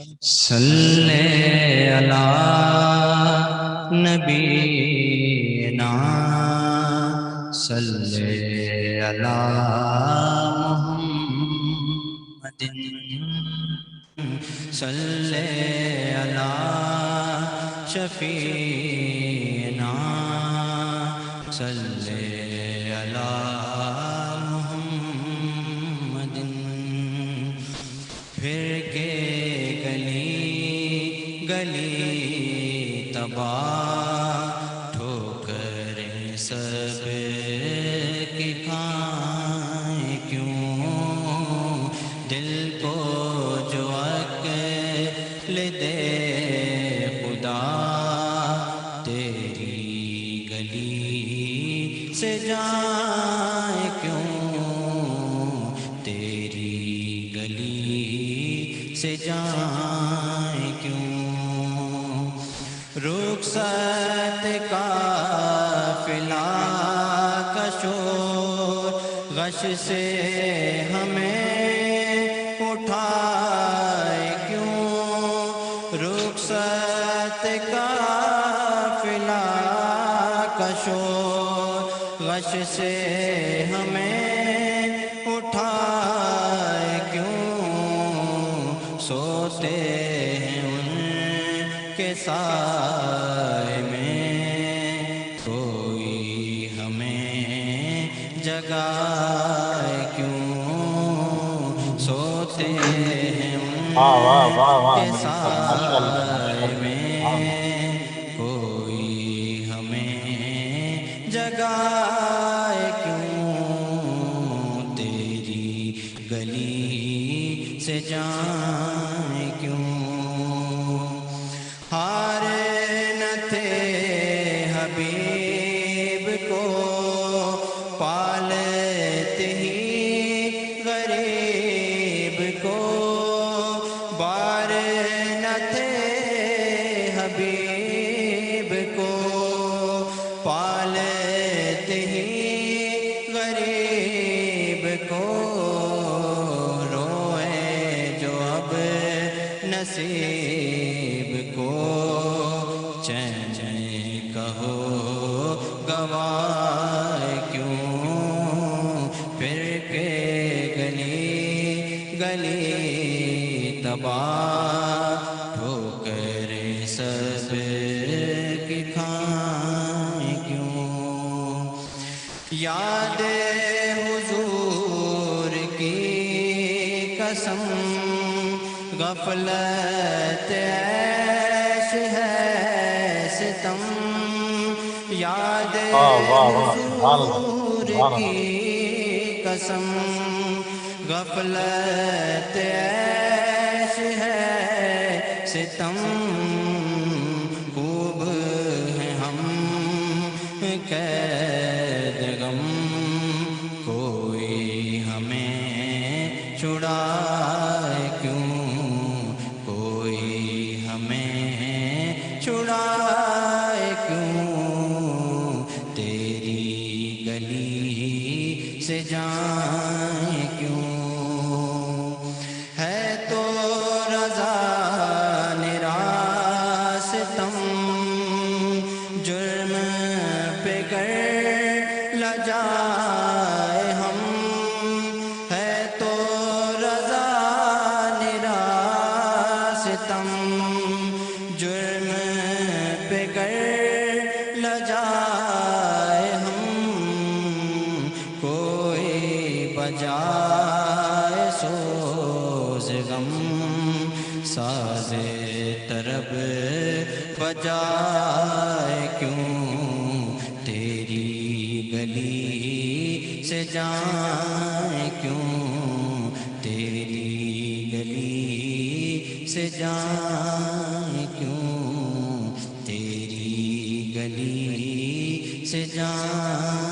صلی علی نبینا صلی علی محمد صلی علی شفیعنا صلی علی محمد پھر کے گلی تباہ ٹھوکریں سب کی کھائیں کیوں دل کو جو عقل دے خدا تیری گلی سے جائیں کیوں تیری گلی سے جائیں کیوں رخصت قافلہ کا شور غش سے ہمیں اٹھائے کیوں رخصت قافلہ کا شور غش سے ہمیں اٹھائے کیوں سوتے ہیں ان کے سائے میں کوئی ہمیں جگائے کیوں سوتے ہیں ان کے سائے میں کوئی ہمیں جگائے کیوں تیری گلی سے جائیں کیوں ہار نہ تھے حبیب کو پالتے ہی غریب کو بار نہ تھے حبیب کو پالتے ہی غریب کو نصیب کو چین کہو گواہ کیوں پھر کے گلی تباہ ٹھوکریں سب کی کھائیں کیوں یاد حضور کی قسم غفلت عیش ہے ستم یاد حضور کی قسم غفلت عیش ہے ستم خوب ہیں ہم قید غم کوئی ہمیں چھڑائے کیوں چھڑائے کیوں تیری گلی سے جائیں کیوں ہے تو رضا نراستم جرم پہ گر لجائے ہم ہے تو رضا نراستم جرم پہ گر لجائے ہم کوئی بجائے سوز غم ساز طرب بجائے کیوں تیری گلی سے جائیں کیوں تیری گلی سے جائیں کیوں تیری گلی سے جائیں